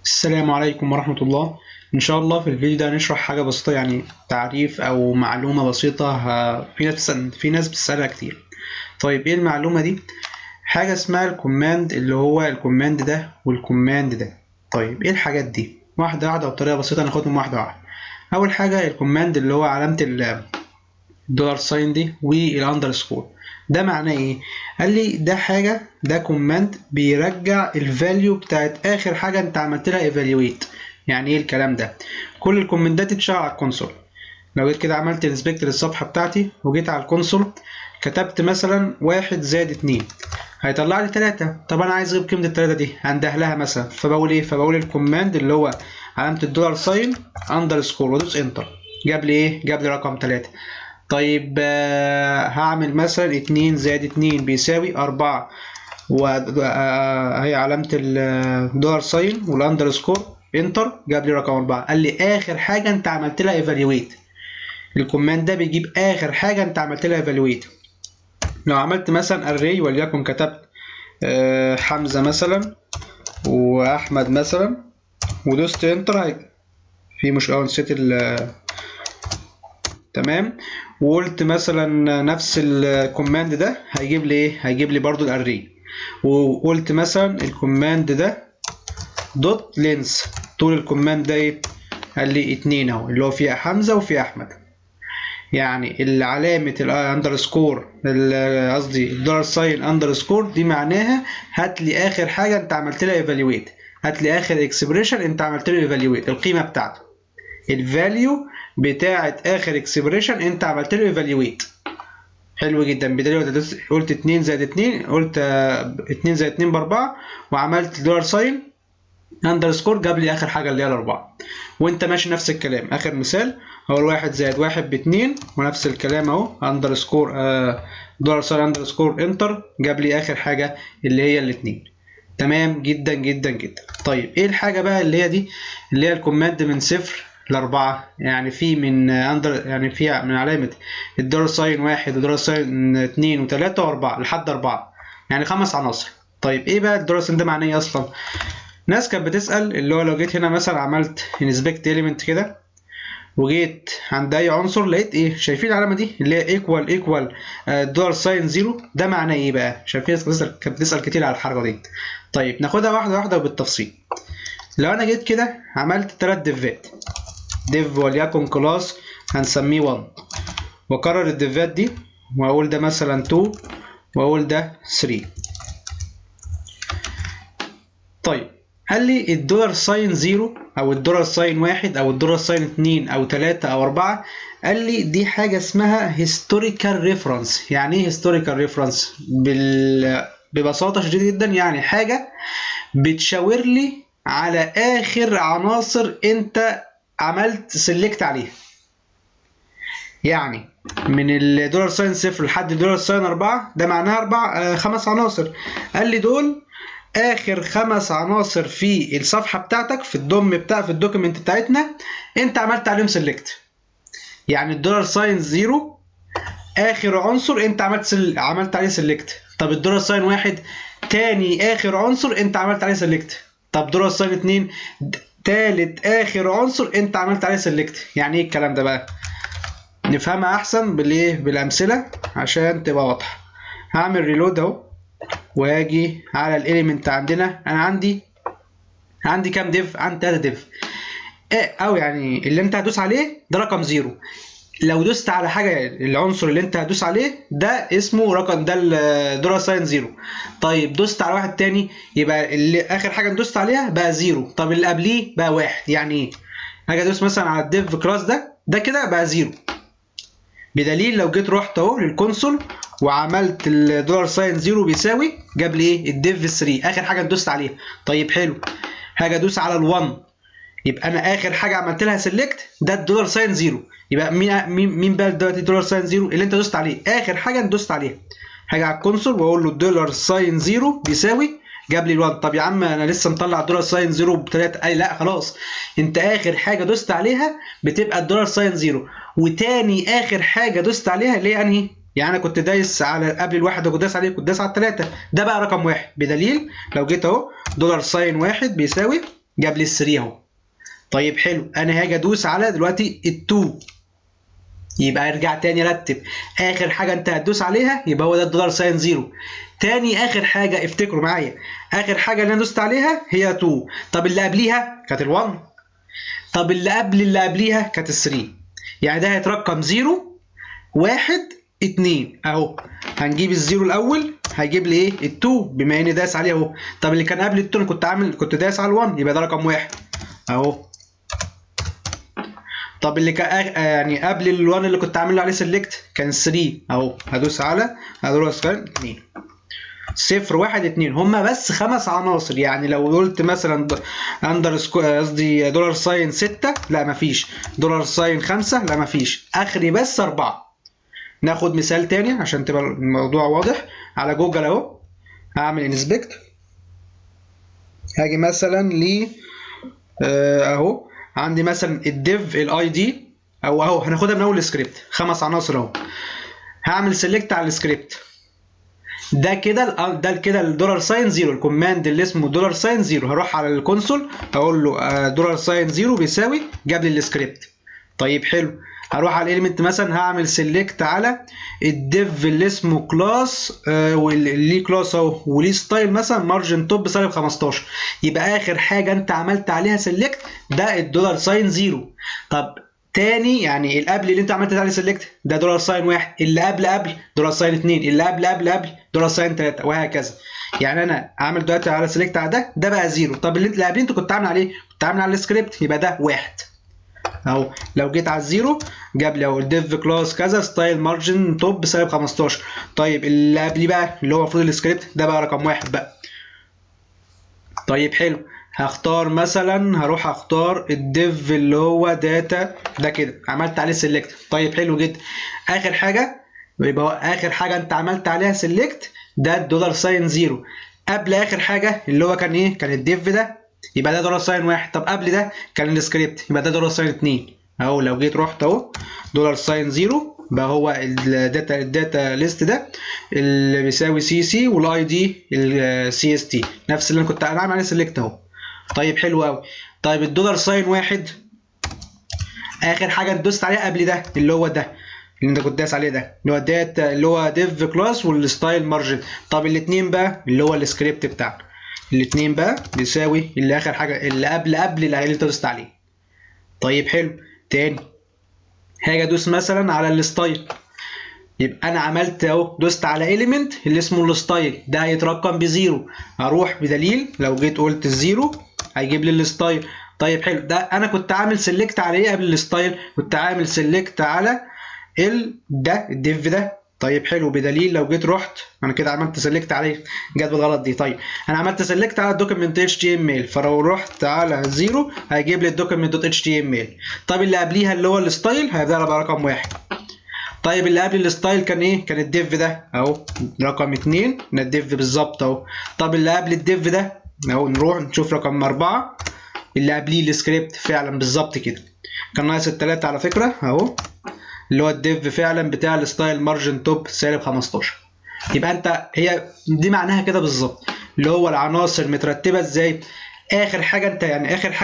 السلام عليكم ورحمة الله. إن شاء الله في الفيديو ده هنشرح حاجة بسيطة، يعني تعريف أو معلومة بسيطة. في ناس بتسألها كتير. طيب إيه المعلومة دي؟ حاجة اسمها الكوماند، اللي هو الكوماند ده والكوماند ده. طيب إيه الحاجات دي؟ واحدة واحدة وبطريقة بسيطة، ناخدهم واحدة واحدة. أول حاجة الكوماند اللي هو علامة الدولار ساين دي والاندرسكور. ده معناه ايه؟ قال لي ده كوماند بيرجع الفاليو بتاعت اخر حاجه انت عملت لها ايفالويت. يعني ايه الكلام ده؟ كل الكوماندات تتشغل على الكونسول. لو جيت كده عملت انسبكت للصفحه بتاعتي وجيت على الكونسول، كتبت مثلا 1+2، هيطلع لي 3. طب انا عايز اجيب قيمه التلاتة دي، هنده لها مثلا، فبقول ايه؟ فبقول الكوماند اللي هو علامه الدولار ساين اندرسكور وادوس انتر. جاب لي ايه؟ جاب لي رقم 3. طيب هعمل مثلا 2+2 بيساوي 4، وهي علامة الدولار ساين والاندرسكور انتر، جاب لي رقم 4. قال لي آخر حاجة أنت عملت لها ايفالويت. الكوماند ده بيجيب آخر حاجة أنت عملت لها ايفالويت. لو عملت مثلا اري وليكن كتبت حمزة مثلا وأحمد مثلا ودوست انتر، في مشكلة نسيت تمام، وقلت مثلا نفس الكوماند ده، هيجيب لي ايه؟ هيجيب لي برضو الاري. وقلت مثلا الكوماند ده دوت لينس، طول الكوماند ده ايه؟ قال لي 2 اهو، اللي هو فيها حمزه وفيها احمد. يعني علامه الاندرسكور، قصدي الدولار ساين اندرسكور، دي معناها هات لي اخر حاجه انت عملت لها ايفالويت، هات لي اخر اكسبريشن انت عملت له ايفالويت، القيمه بتاعته، الفاليو بتاعت اخر اكسبريشن انت عملت له ايفالويت. حلو جدا. بدليل قلت 2+2، قلت 2+2 ب4، وعملت دولار ساين اندرسكور، جاب لي اخر حاجه اللي هي ال4. وانت ماشي نفس الكلام. اخر مثال هو 1+1 ب2، ونفس الكلام اهو، اندرسكور دولار ساين اندرسكور انتر، جاب لي اخر حاجه اللي هي ال2. تمام جدا جدا جدا. طيب ايه الحاجه بقى اللي هي دي، اللي هي الكوماند من 0 ل4؟ يعني في من يعني في من علامه الدولار ساين 1 والدولار ساين 2 و3 و4 لحد 4، يعني 5 عناصر. طيب ايه بقى الدولار ساين ده معناه ايه اصلا؟ ناس كانت بتسال اللي هو لو جيت هنا مثلا عملت انسبكت اليمنت كده، وجيت عند اي عنصر لقيت ايه؟ شايفين العلامه دي اللي هي ايكوال دولار ساين 0؟ ده معناه ايه بقى؟ شايفين كانت بتسال كتير على الحركه دي. طيب ناخدها واحده واحده وبالتفصيل. لو انا جيت كده عملت 3 ديفات، ديف وليكن كلاس هنسميه 1، واكرر الديفات دي، واقول ده مثلا 2، واقول ده 3. طيب قال لي الدولار ساين 0 او الدولار ساين 1 او الدولار ساين 2 او 3 او 4، قال لي دي حاجه اسمها هيستوريكال ريفرنس. يعني ايه هيستوريكال ريفرنس؟ ببساطه شديده جدا، يعني حاجه بتشاور لي على اخر عناصر انت عملت سيلكت عليها. يعني من الدولار ساين 0 لحد الدولار ساين 4، ده معناها 5 عناصر. قال لي دول اخر 5 عناصر في الصفحه بتاعتك، في في الدوكيمنت بتاعتنا، انت عملت عليهم سيلكت. يعني الدولار ساين 0 اخر عنصر انت عملت عليه سيلكت. طب الدولار ساين 1 تاني اخر عنصر انت عملت عليه سيلكت. طب دولار ساين 2 تالت اخر عنصر انت عملت عليه سيلكت. يعني ايه الكلام ده بقى؟ نفهمها احسن بالامثله عشان تبقى واضحه. هعمل ريلود اهو، واجي على الاليمنت عندنا. انا عندي كام ديف؟ عندي 3 ديف. او يعني اللي انت هتدوس عليه ده رقم 0. لو دوست على حاجه، العنصر اللي انت هتدوس عليه ده اسمه رقم، ده الدولار ساين 0. طيب دوست على واحد تاني، يبقى اللي اخر حاجه دوست عليها بقى 0. طب اللي قبليه بقى 1. يعني ايه؟ هاجي ادوس مثلا على الديف كلاس ده كده بقى 0. بدليل لو جيت رحت اهو للكونسول وعملت الدولار ساين 0 بيساوي، جاب لي ايه؟ الديف 3، اخر حاجه دوست عليها. طيب حلو، هاجي ادوس على ال1، يبقى انا اخر حاجه عملت لها سيلكت ده الدولار ساين 0. يبقى مين بقى دلوقتي الدولار ساين 0 اللي انت دوست عليه؟ اخر حاجه انت دوست عليها. هاجي على الكونسول واقول له الدولار ساين 0 بيساوي، جاب لي ال1. طب يا عم انا لسه مطلع الدولار ساين 0 ب3. اي لا خلاص، انت اخر حاجه دوست عليها بتبقى الدولار ساين 0، وتاني اخر حاجه دوست عليها اللي هي انهي؟ يعني انا كنت دايس على قبل الواحد، كنت دايس عليه، كنت دايس على ال3، ده بقى رقم 1. بدليل لو جيت اهو دولار ساين 1 بيساوي جاب لي ال 3 اهو. طيب حلو، انا هاجي ادوس على دلوقتي ال 2، يبقى ارجع تاني رتب. اخر حاجه انت هتدوس عليها يبقى هو ده الدولار ساين زيرو. تاني اخر حاجه افتكروا معايا، اخر حاجه اللي انا دوست عليها هي 2. طب اللي قبليها كانت ال1. طب اللي قبل اللي قبليها كانت ال3. يعني ده هيترقم 0 1 2 اهو. هنجيب الزيرو الاول هيجيب لي ايه؟ ال2 بما اني داس عليه اهو. طب اللي كان قبل ال2 كنت داس على ال1 يبقى ده رقم 1 اهو. طب اللي كان يعني قبل ال1 اللي كنت عامل له عليه سيلكت كان 3 اهو. هدوس على كان 2 0 1 2. هما بس 5 عناصر. يعني لو قلت مثلا قصدي دولار ساين 6 لا مفيش، دولار ساين 5 لا مفيش، اخري بس 4. ناخد مثال تاني عشان تبقى الموضوع واضح. على جوجل اهو هعمل انسبكت، هاجي مثلا ل اهو عندي مثلا الديف الاي دي او اهو هناخدها من اول السكريبت 5 عناصر اهو. هعمل سيلكت على السكريبت ده كده الدولار ساين زيرو، الكوماند اللي اسمه دولار ساين زيرو. هروح على الكونسول هقول له دولار ساين زيرو بيساوي جاب لي السكريبت. طيب حلو، هروح على الاليمنت مثلا هعمل سيلكت على الديف اللي اسمه كلاس واللي كلاس اهو وليه ستايل مثلا مارجن توب سالب 15. يبقى اخر حاجه انت عملت عليها سيلكت ده الدولار ساين زيرو. طب تاني يعني اللي قبل اللي انت عملت عليه سيلكت ده دولار ساين 1، اللي قبل دولار ساين 2، اللي قبل دولار ساين 3 وهكذا. يعني انا عامل دلوقتي على سيلكت على ده بقى زيرو. طب اللي قبليه انت كنت عامل عليه كنت عامل على السكريبت يبقى ده 1 اهو. لو جيت على الزيرو جاب لي اهو الديف كلاس كذا ستايل مارجن توب سالب 15. طيب اللي قبليه بقى اللي هو المفروض السكريبت ده بقى رقم 1 بقى. طيب حلو، هختار مثلا هروح اختار الديف اللي هو داتا ده كده عملت عليه سيلكت. طيب حلو جدا، اخر حاجه يبقى هو اخر حاجه انت عملت عليها سيلكت ده الدولار ساين زيرو. قبل اخر حاجه اللي هو كان ايه؟ كان الديف ده يبقى ده دولار ساين 1. طب قبل ده كان السكريبت يبقى ده دولار ساين 2 اهو. لو جيت رحت اهو دولار ساين زيرو بقى هو الداتا ليست ده اللي بيساوي سي سي والاي دي السي اس تي نفس اللي انا كنت عامل عليه سيلكت اهو. طيب حلو قوي. طيب الدولار ساين 1 اخر حاجه انت دوست عليها قبل ده اللي هو ده اللي انت كنت داس عليه ده اللي هو داتا اللي هو ديف كلاس والستايل مارجن. طب الاثنين بقى اللي هو السكريبت بتاعنا الاثنين بقى بيساوي اللي اخر حاجه اللي قبل اللي انت دوست عليه. طيب حلو، تاني هاجي ادوس مثلا على الستايل يبقى انا عملت اهو دوست على اليمنت اللي اسمه الستايل ده هيترقم بزيرو. هروح بدليل لو جيت قلت الزيرو هيجيب لي الستايل. طيب حلو، ده انا كنت عامل سيلكت على ايه قبل الستايل؟ كنت عامل سيلكت على ده الديف ده. طيب حلو، بدليل لو جيت رحت انا كده عملت سيلكت عليه جت بالغلط دي. طيب انا عملت سيلكت على الدوكيمنت اتش تي ام ال فلو رحت على زيرو هيجيب لي الدوكيمنت دوت اتش تي ام ال. طب اللي قبليها اللي هو الستايل هيبدا بقى رقم 1. طيب اللي قبل الستايل كان ايه؟ كان الديف ده اهو رقم 2 ده الديف بالظبط اهو. طب اللي قبل الديف ده اهو نروح نشوف رقم 4 اللي قبليه السكريبت فعلا بالظبط كده. كان ناقص التلاتة على فكرة اهو اللي هو الديف فعلا بتاع الستايل مارجن توب سالب 15. يبقى انت هي دي معناها كده بالظبط اللي هو العناصر مترتبة ازاي. اخر حاجة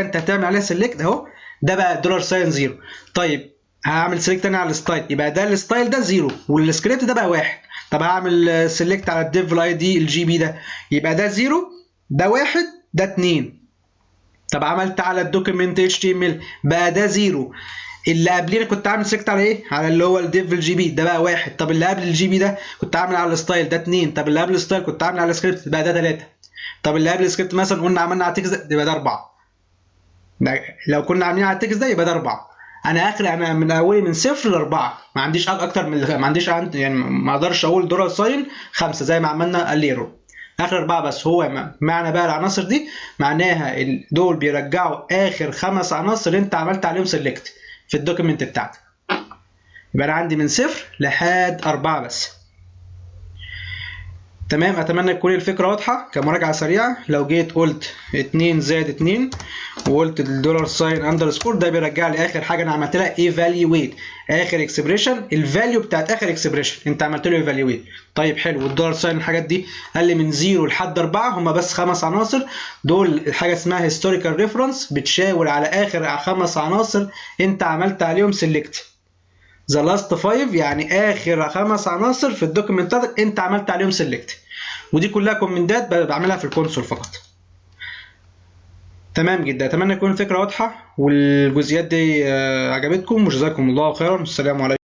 انت هتعمل عليها سيلكت اهو ده بقى دولار ساين زيرو. طيب هعمل سيلكت تاني على الستايل يبقى ده الستايل ده زيرو والسكريبت ده بقى 1. طب هعمل سيلكت على الديف الاي دي الجي بي ده يبقى ده زيرو ده 1 ده 2. طب عملت على الدوكيمنت اتش تي ام ال بقى ده زيرو. اللي قبلينا كنت عامل سيلكت على ايه؟ على اللي هو الديف الجي بي ده بقى 1. طب اللي قبل الجي بي ده كنت عامل على الستايل ده 2. طب اللي قبل الستايل كنت عامل على السكريبت بقى ده 3. طب اللي قبل السكريبت مثلا قلنا عملنا على التكست ده يبقى ده 4. لو كنا عاملين على التكست ده يبقى ده 4. انا من اولي من 0 ل 4 ما عنديش اكتر من ما عنديش يعني ما اقدرش اقول دولار ساين 5 زي ما عملنا الليرو اخر 4 بس. هو معنى بقى العناصر دي معناها دول بيرجعوا اخر 5 عناصر انت عملت عليهم سيلكت في الدوكيمنت بتاعتك. يبقى انا عندي من 0 لحد 4 بس. تمام، اتمنى تكون الفكره واضحه. كمراجعه سريعه، لو جيت قلت 2 زائد 2 وقلت الدولار ساين اندرسكور، ده بيرجع لي اخر حاجه انا عملت لها ايفالويت، اخر اكسبريشن، الفاليو بتاعت اخر اكسبريشن انت عملت له ايفالويت. طيب حلو، والدولار ساين الحاجات دي قال لي من 0 لحد 4 هم بس 5 عناصر، دول حاجه اسمها هيستوريكال ريفرنس، بتشاور على اخر 5 عناصر انت عملت عليهم سيلكت. ذا لاست 5 يعني اخر 5 عناصر في الدوكيمنت بتاعتك انت عملت عليهم سيلكت، ودي كلها كومنتات بعملها في الكونسول فقط. تمام جدا، اتمنى تكون الفكره واضحه والجزئيات دي عجبتكم، وجزاكم الله خيرا، والسلام عليكم.